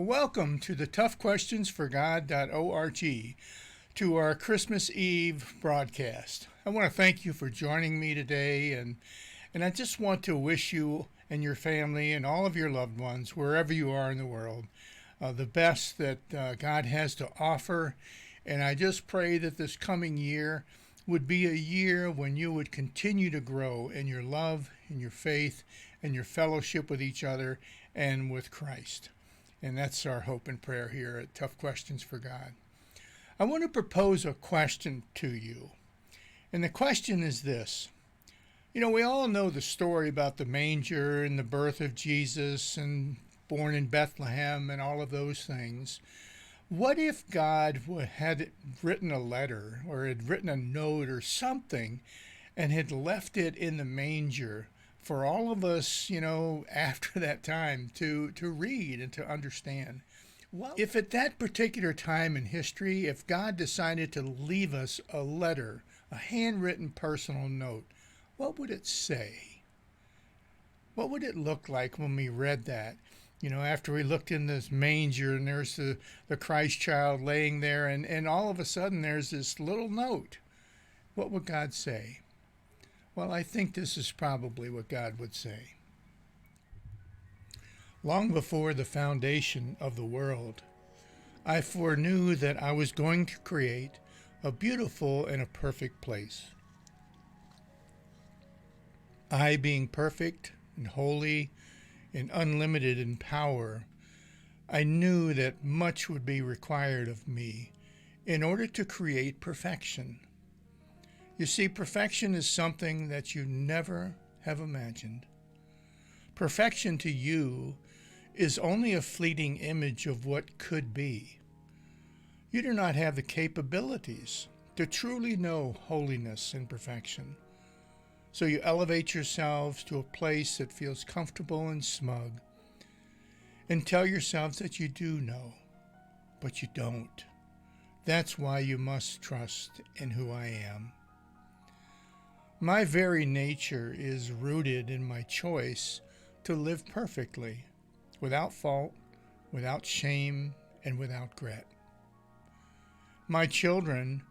Welcome to the toughquestionsforgod.org, to our Christmas Eve broadcast. I want to thank you for joining me today, and I just want to wish you and your family and all of your loved ones, wherever you are in the world, the best that God has to offer. And I just pray that this coming year would be a year when you would continue to grow in your love, in your faith, and your fellowship with each other and with Christ. And that's our hope and prayer here at Tough Questions for God. I want to propose a question to you. And the question is this. We all know the story about the manger and the birth of Jesus and born in Bethlehem and all of those things. What if God had written a letter or had written a note or something and had left it in the manger for all of us, after that time to read and to understand? Well, if at that particular time in history, if God decided to leave us a letter, a handwritten personal note, what would it say? What would it look like when we read that? After we looked in this manger and there's the Christ child laying there, and all of a sudden there's this little note. What would God say? Well, I think this is probably what God would say. Long before the foundation of the world, I foreknew that I was going to create a beautiful and a perfect place. I, being perfect and holy and unlimited in power, I knew that much would be required of me in order to create perfection. You see, perfection is something that you never have imagined. Perfection to you is only a fleeting image of what could be. You do not have the capabilities to truly know holiness and perfection. So you elevate yourselves to a place that feels comfortable and smug and tell yourselves that you do know, but you don't. That's why you must trust in who I am. My very nature is rooted in my choice to live perfectly, without fault, without shame, and without regret. My children,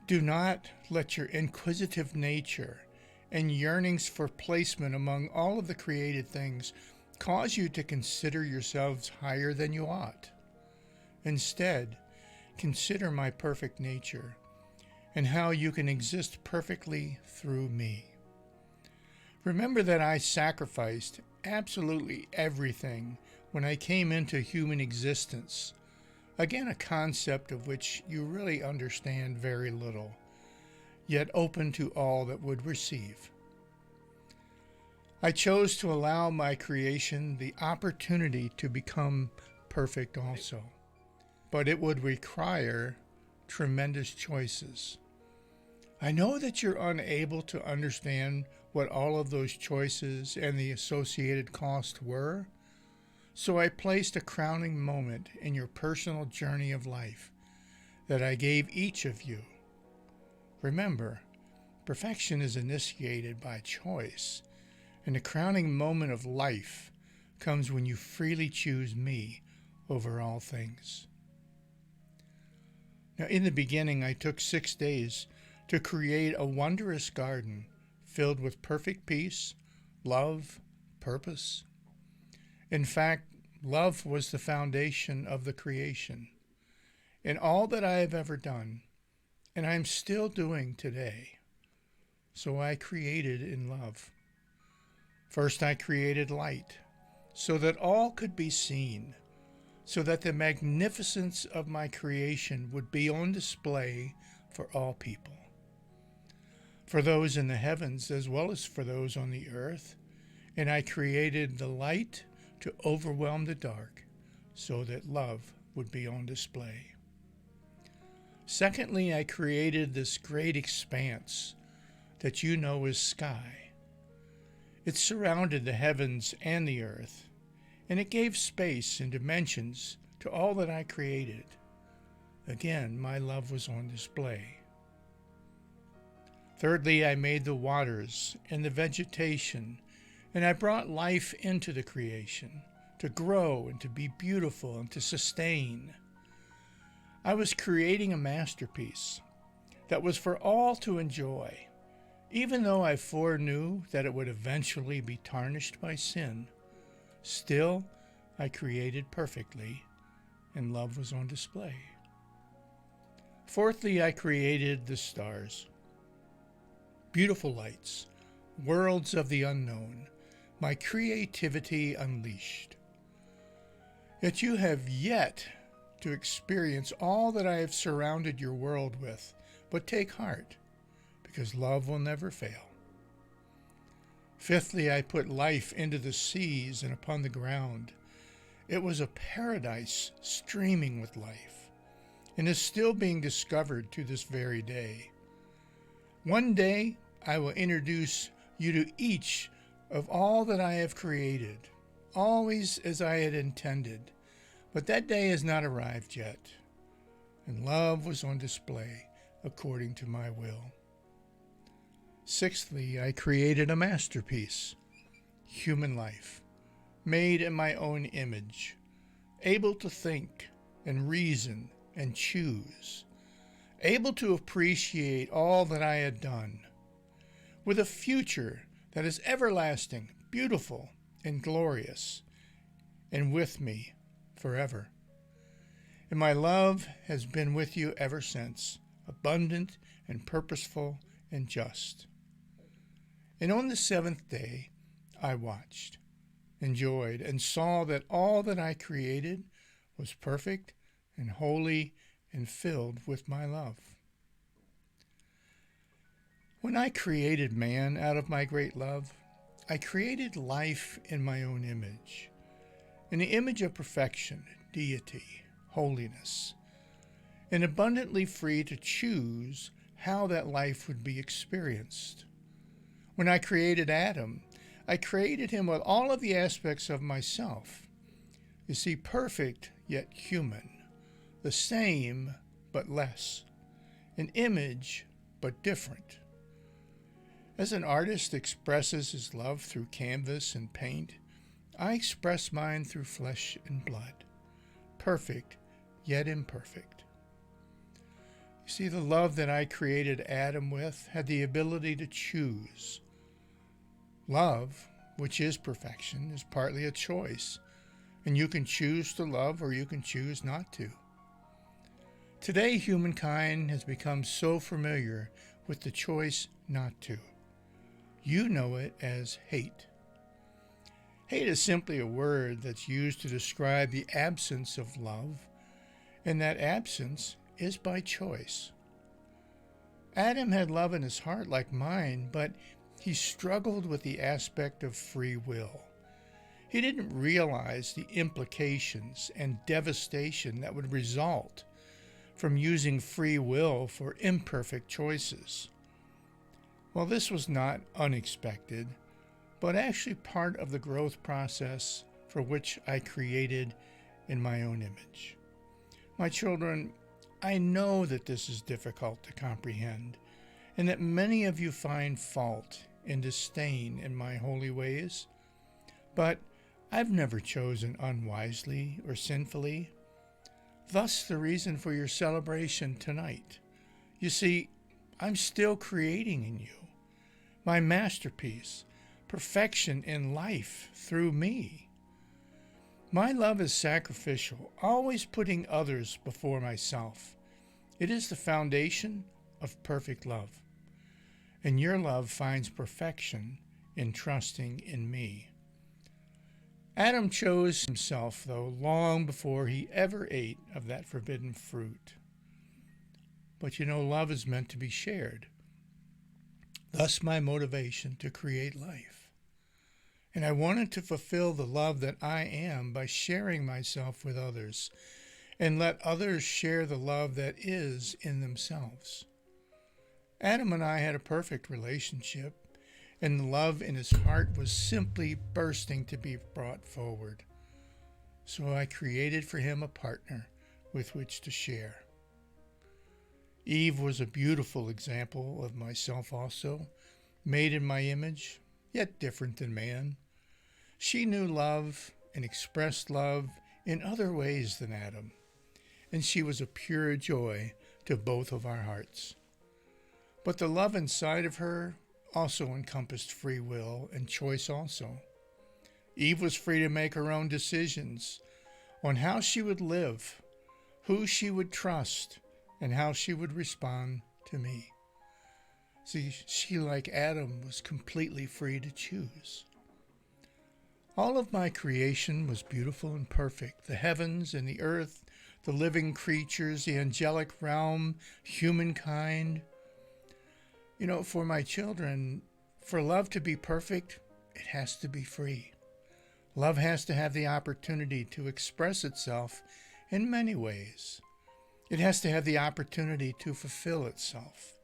do not let your inquisitive nature and yearnings for placement among all of the created things cause you to consider yourselves higher than you ought. Instead, consider my perfect nature and how you can exist perfectly through me. Remember that I sacrificed absolutely everything when I came into human existence. Again, a concept of which you really understand very little, yet open to all that would receive. I chose to allow my creation the opportunity to become perfect also, but it would require tremendous choices. I know that you're unable to understand what all of those choices and the associated cost were, so I placed a crowning moment in your personal journey of life that I gave each of you. Remember, perfection is initiated by choice, and the crowning moment of life comes when you freely choose me over all things. Now, in the beginning, I took 6 days to create a wondrous garden filled with perfect peace, love, purpose. In fact, love was the foundation of the creation. In all that I have ever done, and I am still doing today, so I created in love. First, I created light, so that all could be seen, so that the magnificence of my creation would be on display for all people, for those in the heavens as well as for those on the earth. And I created the light to overwhelm the dark, so that love would be on display. Secondly, I created this great expanse that you know is sky. It surrounded the heavens and the earth, and it gave space and dimensions to all that I created. Again, my love was on display. Thirdly, I made the waters and the vegetation, and I brought life into the creation, to grow and to be beautiful and to sustain. I was creating a masterpiece that was for all to enjoy, even though I foreknew that it would eventually be tarnished by sin. Still, I created perfectly, and love was on display. Fourthly, I created the stars. Beautiful lights, worlds of the unknown, my creativity unleashed. Yet you have yet to experience all that I have surrounded your world with, but take heart, because love will never fail. Fifthly, I put life into the seas and upon the ground. It was a paradise streaming with life, and is still being discovered to this very day. One day, I will introduce you to each of all that I have created, always as I had intended, but that day has not arrived yet, and love was on display according to my will. Sixthly, I created a masterpiece, human life, made in my own image, able to think and reason and choose, able to appreciate all that I had done, with a future that is everlasting, beautiful, and glorious, and with me forever. And my love has been with you ever since, abundant and purposeful and just. And on the seventh day I watched, enjoyed, and saw that all that I created was perfect and holy and filled with my love. When I created man out of my great love, I created life in my own image, in the image of perfection, deity, holiness, and abundantly free to choose how that life would be experienced. When I created Adam, I created him with all of the aspects of myself. You see, perfect yet human, the same but less, an image but different. As an artist expresses his love through canvas and paint, I express mine through flesh and blood, perfect yet imperfect. You see, the love that I created Adam with had the ability to choose. Love, which is perfection, is partly a choice, and you can choose to love or you can choose not to. Today, humankind has become so familiar with the choice not to. You know it as hate. Hate is simply a word that's used to describe the absence of love, and that absence is by choice. Adam had love in his heart like mine, but he struggled with the aspect of free will. He didn't realize the implications and devastation that would result from using free will for imperfect choices. Well, this was not unexpected, but actually part of the growth process for which I created in my own image. My children, I know that this is difficult to comprehend, and that many of you find fault and disdain in my holy ways, but I've never chosen unwisely or sinfully. Thus the reason for your celebration tonight. You see, I'm still creating in you my masterpiece, perfection in life through me. My love is sacrificial, always putting others before myself. It is the foundation of perfect love. And your love finds perfection in trusting in me. Adam chose himself, though, long before he ever ate of that forbidden fruit. But love is meant to be shared. Thus my motivation to create life. And I wanted to fulfill the love that I am by sharing myself with others, and let others share the love that is in themselves. Adam and I had a perfect relationship, and the love in his heart was simply bursting to be brought forward. So I created for him a partner with which to share. Eve was a beautiful example of myself also, made in my image, yet different than man. She knew love and expressed love in other ways than Adam, and she was a pure joy to both of our hearts. But the love inside of her also encompassed free will and choice also. Eve was free to make her own decisions on how she would live, who she would trust, and how she would respond to me. See, she, like Adam, was completely free to choose. All of my creation was beautiful and perfect. The heavens and the earth, the living creatures, the angelic realm, humankind. You know, for my children, for love to be perfect, it has to be free. Love has to have the opportunity to express itself in many ways. It has to have the opportunity to fulfill itself.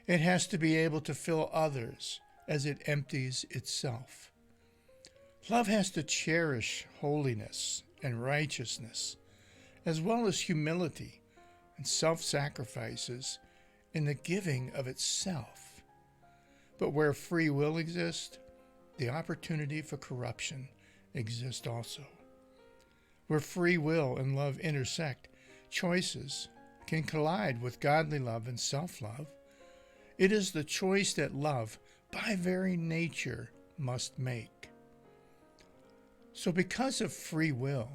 It has to be able to fill others as it empties itself. Love has to cherish holiness and righteousness, as well as humility and self-sacrifices in the giving of itself. But where free will exists, the opportunity for corruption exists also. Where free will and love intersect, choices can collide with godly love and self-love. It is the choice that love, by very nature, must make. So because of free will,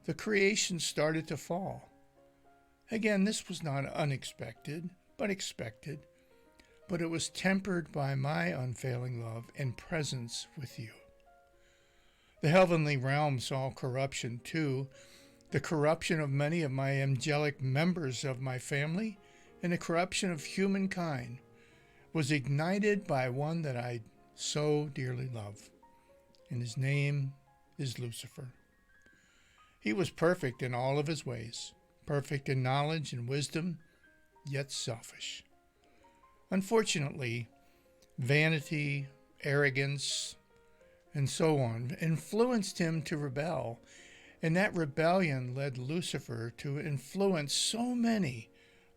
the creation started to fall. Again, this was not unexpected, but expected. But it was tempered by my unfailing love and presence with you. The heavenly realm saw corruption too, the corruption of many of my angelic members of my family, and the corruption of humankind was ignited by one that I so dearly love, and his name is Lucifer. He was perfect in all of his ways, perfect in knowledge and wisdom, yet selfish. Unfortunately, vanity, arrogance, and so on influenced him to rebel, and that rebellion led Lucifer to influence so many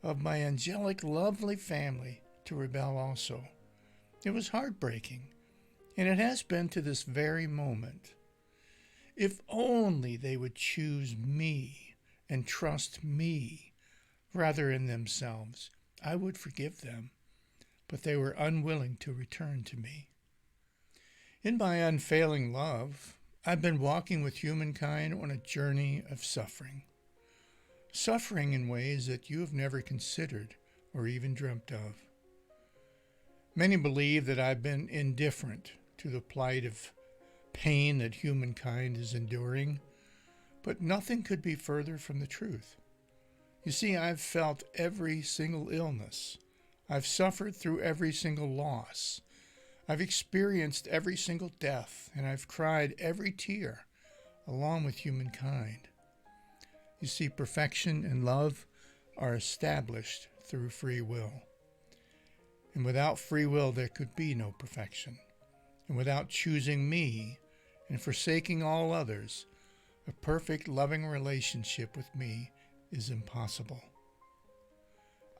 of my angelic, lovely family to rebel also. It was heartbreaking, and it has been to this very moment. If only they would choose me and trust me rather than themselves, I would forgive them, but they were unwilling to return to me. In my unfailing love, I've been walking with humankind on a journey of suffering. Suffering in ways that you have never considered or even dreamt of. Many believe that I've been indifferent to the plight of pain that humankind is enduring, but nothing could be further from the truth. You see, I've felt every single illness. I've suffered through every single loss. I've experienced every single death, and I've cried every tear along with humankind. You see, perfection and love are established through free will. And without free will, there could be no perfection. And without choosing me and forsaking all others, a perfect, loving relationship with me is impossible.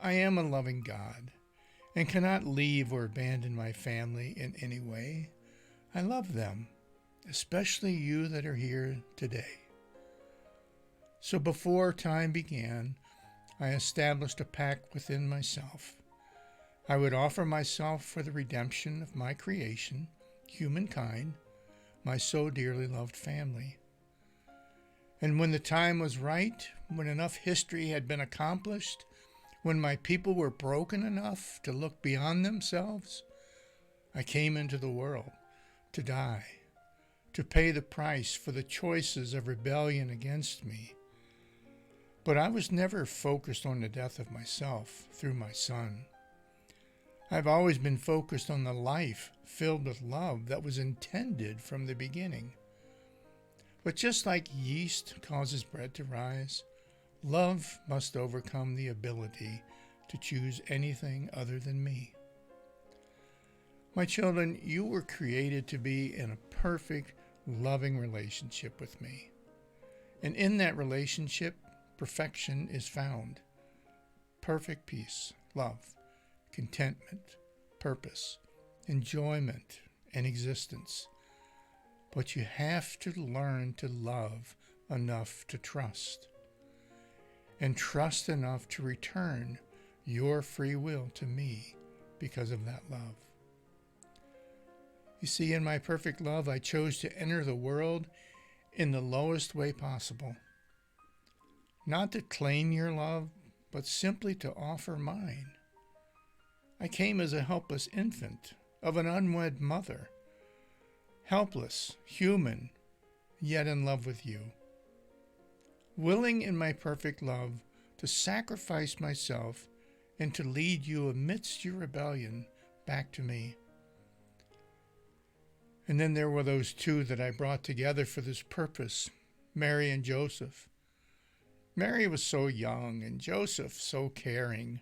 I am a loving God and cannot leave or abandon my family in any way. I love them, especially you that are here today. So before time began, I established a pact within myself. I would offer myself for the redemption of my creation, humankind, my so dearly loved family. And when the time was right, when enough history had been accomplished, when my people were broken enough to look beyond themselves, I came into the world to die, to pay the price for the choices of rebellion against me. But I was never focused on the death of myself through my Son. I've always been focused on the life filled with love that was intended from the beginning. But just like yeast causes bread to rise, love must overcome the ability to choose anything other than me. My children, you were created to be in a perfect, loving relationship with me. And in that relationship, perfection is found. Perfect peace, love, contentment, purpose, enjoyment, and existence. but you have to learn to love enough to trust, and trust enough to return your free will to me because of that love. You see, in my perfect love, I chose to enter the world in the lowest way possible. Not to claim your love, but simply to offer mine. I came as a helpless infant of an unwed mother, helpless, human, yet in love with you. Willing in my perfect love to sacrifice myself and to lead you amidst your rebellion back to me. And then there were those two that I brought together for this purpose, Mary and Joseph. Mary was so young and Joseph so caring.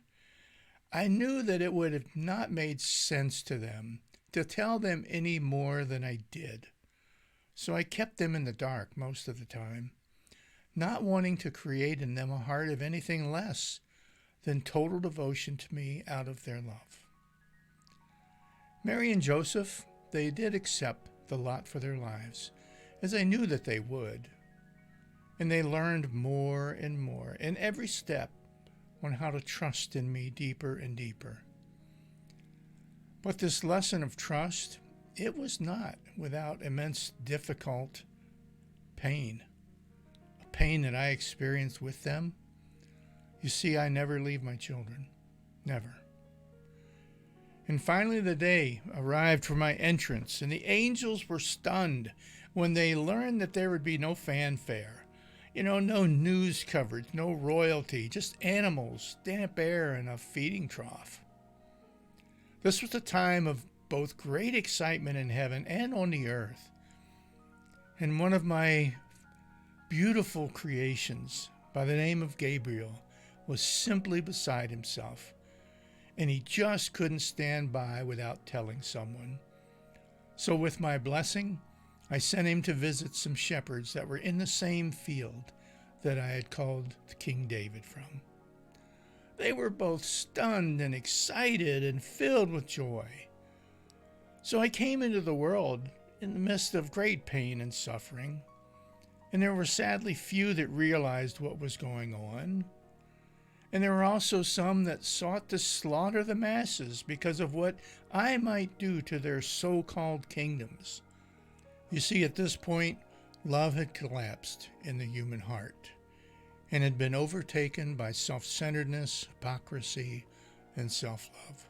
I knew that it would have not made sense to them to tell them any more than I did. So I kept them in the dark most of the time, not wanting to create in them a heart of anything less than total devotion to me out of their love. Mary and Joseph, they did accept the lot for their lives, as I knew that they would. And they learned more and more in every step on how to trust in me deeper and deeper. But this lesson of trust, it was not without immense difficult pain, a pain that I experienced with them. You see, I never leave my children, never. And finally the day arrived for my entrance, and the angels were stunned when they learned that there would be no fanfare. No news coverage, no royalty, just animals, damp air, and a feeding trough. This was a time of both great excitement in heaven and on the earth. And one of my beautiful creations, by the name of Gabriel, was simply beside himself. And he just couldn't stand by without telling someone. So with my blessing, I sent him to visit some shepherds that were in the same field that I had called King David from. They were both stunned and excited and filled with joy. So I came into the world in the midst of great pain and suffering, and there were sadly few that realized what was going on. And there were also some that sought to slaughter the masses because of what I might do to their so-called kingdoms. You see, at this point, love had collapsed in the human heart and had been overtaken by self-centeredness, hypocrisy, and self-love.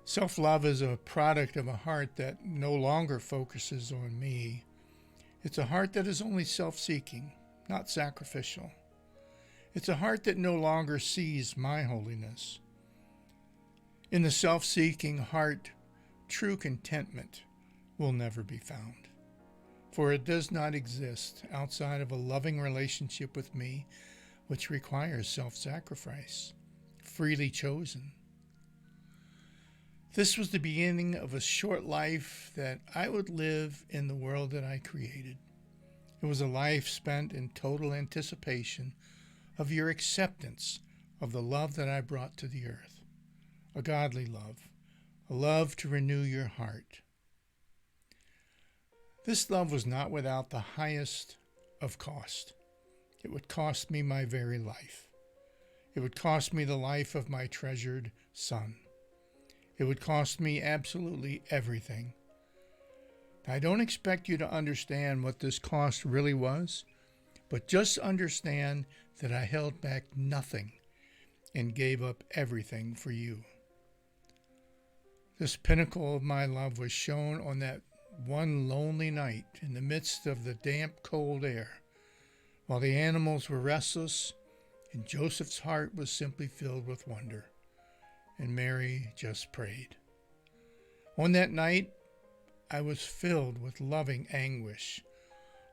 Self-love is a product of a heart that no longer focuses on me. It's a heart that is only self-seeking, not sacrificial. It's a heart that no longer sees my holiness. In the self-seeking heart, true contentment will never be found, for it does not exist outside of a loving relationship with me, which requires self-sacrifice, freely chosen. This was the beginning of a short life that I would live in the world that I created. It was a life spent in total anticipation of your acceptance of the love that I brought to the earth, a godly love, a love to renew your heart. This love was not without the highest of cost. It would cost me my very life. It would cost me the life of my treasured son. It would cost me absolutely everything. I don't expect you to understand what this cost really was, but just understand that I held back nothing and gave up everything for you. This pinnacle of my love was shown on that one lonely night in the midst of the damp, cold air, while the animals were restless and Joseph's heart was simply filled with wonder, and Mary just prayed. On that night, I was filled with loving anguish,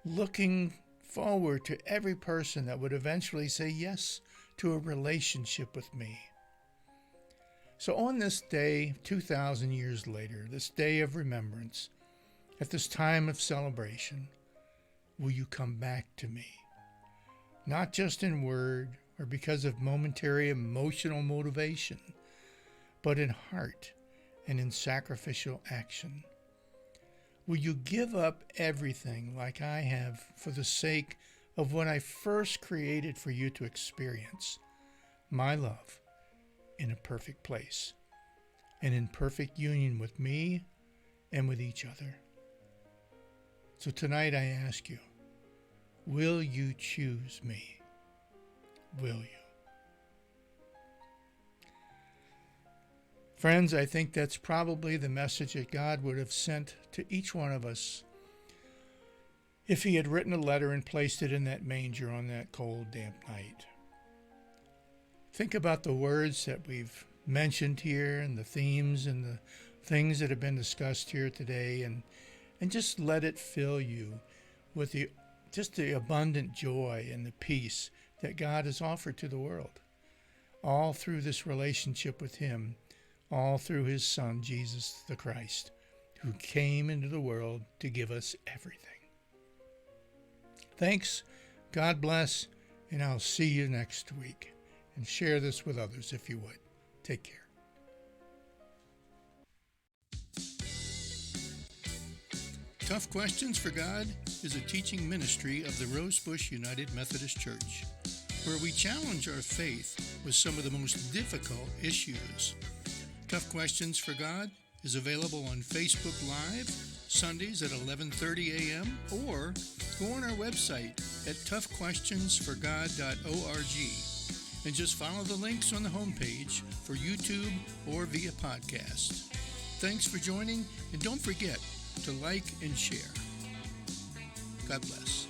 looking forward to every person that would eventually say yes to a relationship with me. So on this day, 2,000 years later, this day of remembrance, at this time of celebration, will you come back to me? Not just in word or because of momentary emotional motivation, but in heart and in sacrificial action. Will you give up everything like I have for the sake of what I first created for you to experience? My love in a perfect place and in perfect union with me and with each other. So tonight I ask you, will you choose me? Will you? Friends, I think that's probably the message that God would have sent to each one of us if he had written a letter and placed it in that manger on that cold, damp night. Think about the words that we've mentioned here and the themes and the things that have been discussed here today, and just let it fill you with the abundant joy and the peace that God has offered to the world, all through this relationship with him, all through his Son, Jesus the Christ, who came into the world to give us everything. Thanks, God bless, and I'll see you next week. And share this with others if you would. Take care. Tough Questions for God is a teaching ministry of the Rosebush United Methodist Church, where we challenge our faith with some of the most difficult issues. Tough Questions for God is available on Facebook Live, Sundays at 11:30 a.m., or go on our website at toughquestionsforgod.org and just follow the links on the homepage for YouTube or via podcast. Thanks for joining, and don't forget to like and share. God bless.